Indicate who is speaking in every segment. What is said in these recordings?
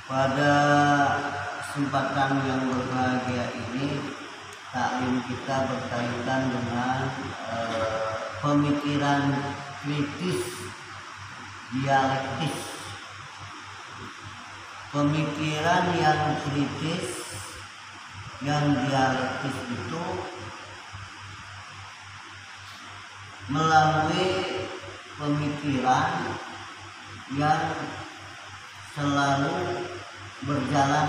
Speaker 1: Pada kesempatan yang berbahagia ini, taklim kita berkaitan dengan pemikiran kritis dialektis. Pemikiran yang kritis, yang dialektis itu melalui pemikiran yang selalu berjalan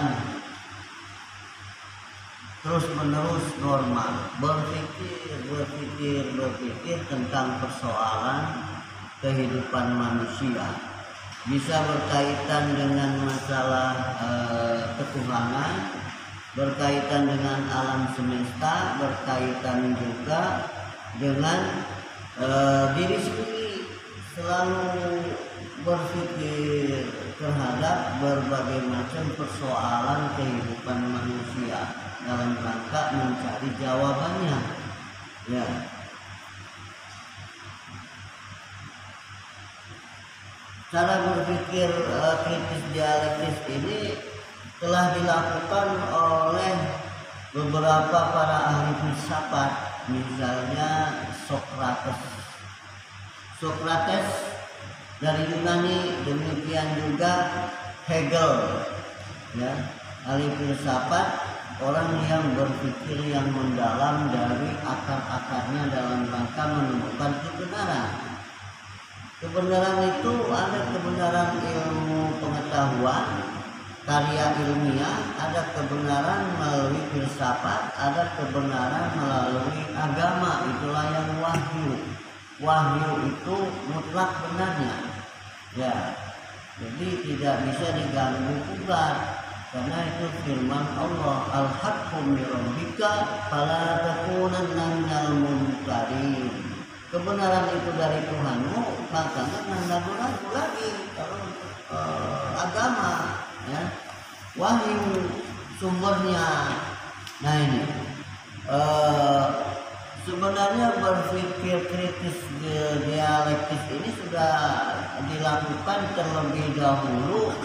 Speaker 1: terus menerus normal, berpikir tentang persoalan kehidupan manusia, bisa berkaitan dengan masalah ketuhanan, berkaitan dengan alam semesta, berkaitan juga dengan diri sendiri, selalu berpikir terhadap berbagai macam persoalan kehidupan manusia dalam rangka mencari jawabannya. Ya. Cara berpikir kritis dialektis ini telah dilakukan oleh beberapa para ahli filsafat, misalnya Sokrates dari Yunani, demikian juga Hegel, ya, ahli filsafat, orang yang berpikir yang mendalam dari akar-akarnya dalam rangka menemukan kebenaran. Kebenaran itu ada kebenaran ilmu pengetahuan, karya ilmiah, ada kebenaran melalui filsafat, ada kebenaran melalui agama, itulah yang wahyu. Wahyu itu mutlak benarnya, ya, jadi tidak bisa diganggu gugat, karena itu firman Allah, al-haqqu min rabbika fala takunanna minal mumtarin. Kebenaran itu dari Tuhanmu, maka jangan ragu-ragu lagi. Kalau agama, ya, wahyu sumbernya. Nah ini sebenarnya berpikir kritis dialektis ini sudah dilakukan terlebih dahulu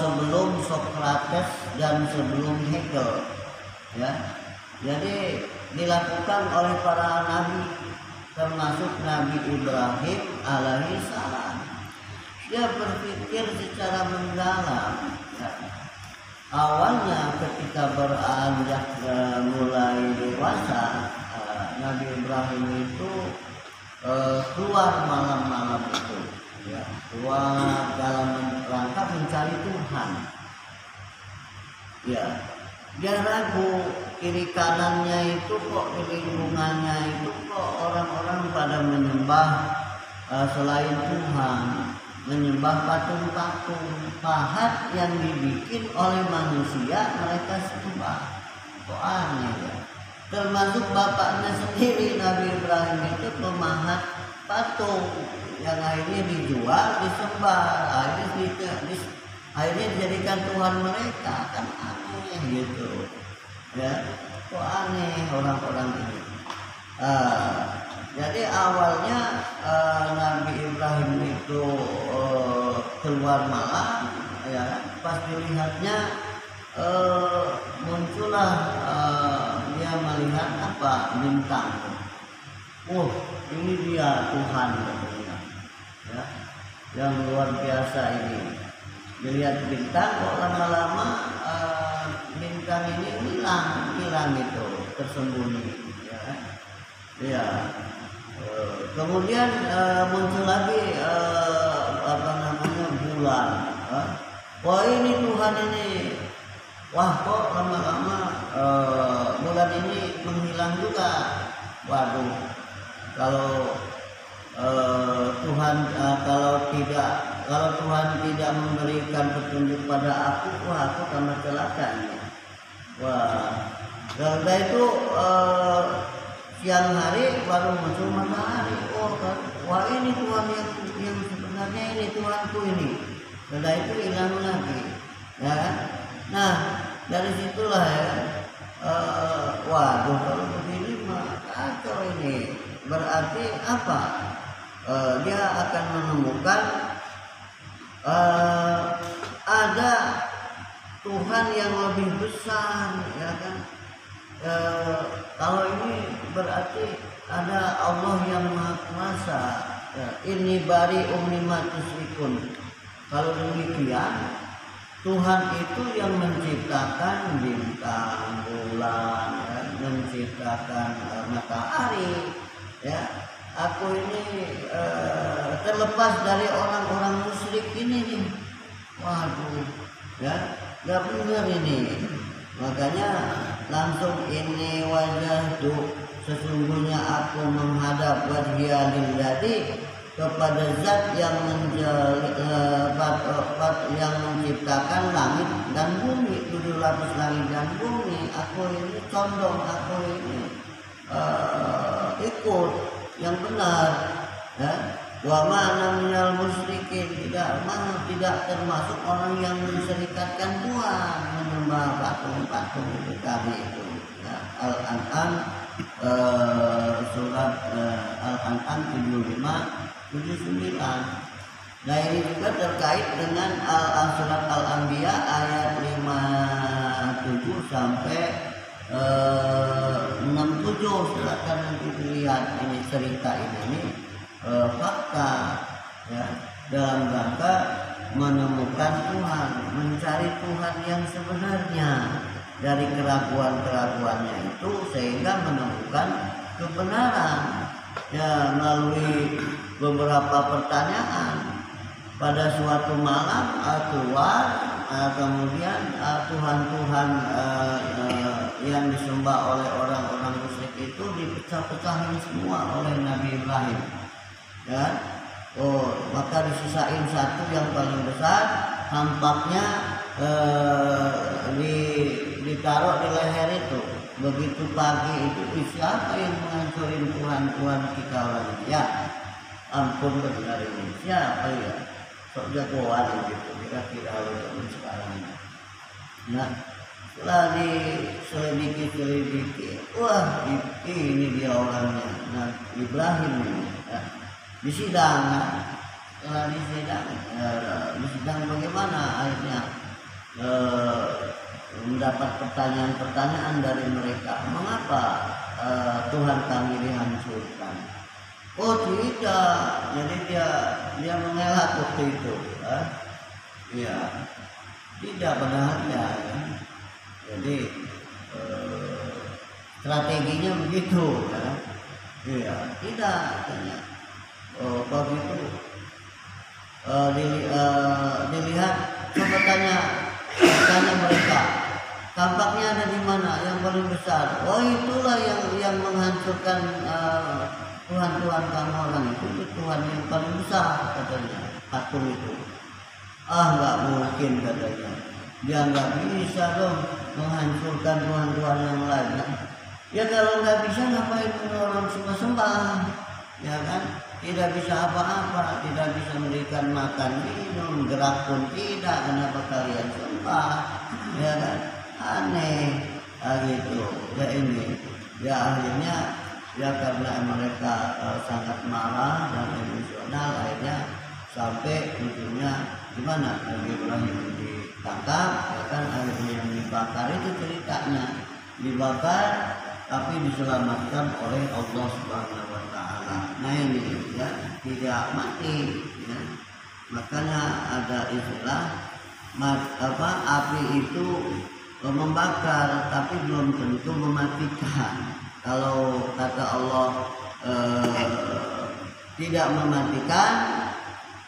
Speaker 1: sebelum Sokrates dan sebelum Hegel, ya. Jadi dilakukan oleh para nabi, termasuk Nabi Ibrahim alaihissalam. Dia berpikir secara mendalam, ya. Awalnya ketika beranjak mulai dewasa, Nabi Ibrahim itu keluar malam-malam itu, ya, keluar dalam rangka mencari Tuhan. Ya, dia ragu kiri kanannya itu kok, di lingkungannya itu kok orang-orang pada menyembah selain Tuhan, menyembah patung-patung pahat yang dibikin oleh manusia, mereka sembah. Kok aneh, ya. Termasuk bapaknya sendiri, Nabi Ibrahim itu pemahat patung yang akhirnya dijual, disembah, akhirnya dijadikan Tuhan mereka. Kan aneh gitu, ya. Kok aneh orang-orang ini. Jadi awalnya Nabi Ibrahim itu keluar malam, ya, pas dilihatnya muncullah dia melihat apa, bintang. Ini dia Tuhan, ya, yang luar biasa ini. Dilihat bintang, kok lama-lama bintang ini hilang itu, tersembunyi, ya. Ya. Kemudian muncul lagi bulan. Wah, ini Tuhan ini. Wah, kok lama-lama bulan ini menghilang juga. Waduh, kalau Tuhan tidak memberikan petunjuk pada aku, wah, aku tambah celaka nih. Wah, karena itu siang hari baru muncul matahari. Wah, ini Tuhan yang sebenarnya, ini Tuhanku ini. Setelah itu hilang lagi, ya kan? Nah, dari situlah, ya, waduh, kalau begini mah kacau ini. Berarti apa? Dia akan menemukan ada Tuhan yang lebih besar, ya kan? Kalau ini berarti ada Allah yang Maha Kuasa. Ini bari mimma tusyrikun. Kalau demikian, Tuhan itu yang menciptakan bintang, bulan, ya, menciptakan matahari. Ya, aku ini terlepas dari orang-orang musyrik ini nih. Waduh, ya, nggak benar ini. Makanya langsung ini wajah tuh, sesungguhnya aku menghadap wajhiya lillati, kepada zat yang yang menciptakan langit dan bumi, 7 lapis langit dan bumi. Aku ini condong, aku ini ikut yang benar, ya. Wa ma'ana minal musyrikin, tidak termasuk orang yang menserikatkan Tuhan, menyembah patung-patung itu tadi itu. Ya, Al-An'am surat Al-An'am 75-79. Nah, ini juga terkait dengan surat Al-Anbiya ayat 57 sampai 67. Silakan nanti dilihat ini cerita ini. Fakta, ya, dalam rangka menemukan Tuhan, mencari Tuhan yang sebenarnya dari keraguan-keraguannya itu, sehingga menemukan kebenaran, ya, melalui beberapa pertanyaan. Pada suatu malam keluar, kemudian Tuhan-Tuhan yang disembah oleh orang-orang musyrik itu dipecah-pecahin semua oleh Nabi Ibrahim. Ya, maka disisain satu yang paling besar, tampaknya ditaruh di leher itu. Begitu pagi itu, siapa yang menghancurin Tuhan kita orang ini? Ya, ampun benar ini, siapa ya? Sok jagoan gitu, kira-kira zaman sekarang. Nah, setelah diselidiki, wah, ini dia orangnya. Nah, Ibrahim ini, ya. Disidang, setelah disidang bagaimana akhirnya mendapat pertanyaan-pertanyaan dari mereka, mengapa Tuhan kami dihancurkan? Oh tidak, jadi dia mengelak waktu itu, ya, tidak padahal ya. Jadi strateginya begitu, ya, iya, tidak katanya. Kalau itu dilihat, coba tanya mereka, tampaknya ada di mana yang paling besar? Oh itulah yang menghancurkan Tuhan-Tuhan kamu orang itu Tuhan yang paling besar katanya, patung itu. Nggak mungkin katanya, dia nggak bisa dong menghancurkan Tuhan-Tuhan yang lain. Ya kalau nggak bisa ngapain orang sembah-sembah, ya kan? Tidak bisa apa-apa, tidak bisa memberikan makan minum, gerak pun tidak. Kenapa kalian sembah? Ya kan? Aneh, gitu. Ya ini, ya akhirnya, ya karena mereka sangat marah dan emosional, akhirnya sampai ujungnya gimana? Nabi Ibrahim ditangkap, ya kan? Akhirnya yang dibakar itu ceritanya, dibakar tapi diselamatkan oleh Allah Subhanahu wa Ta'ala. Nah ini, ya, tidak mati, ya. Makanya ada istilah api itu membakar tapi belum tentu mematikan. Kalau kata Allah tidak mematikan,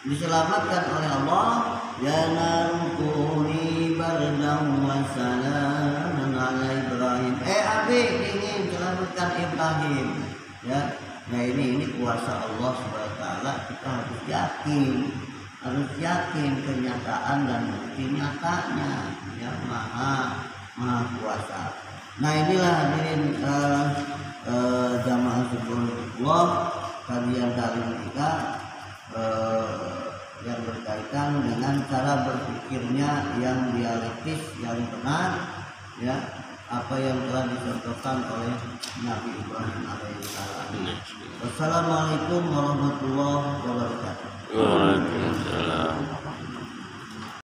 Speaker 1: diselamatkan oleh Allah, ya narukuni bardan wa salaman ala Ibrahim. Api ingin selamatkan Ibrahim, ya. Nah ini kuasa Allah Subhanahu wa Ta'ala. Kita harus yakin kenyataan dan bukti nyatanya, ya, maha kuasa. Nah inilah hadirin jamaah subhanallah, kajian kali kita yang berkaitan dengan cara berpikirnya yang dialektis, yang benar, ya, apa yang telah dicontohkan oleh Nabi Ibrahim alaihissalam. Wassalamualaikum warahmatullahi wabarakatuh.
Speaker 2: Waalaikumsalam.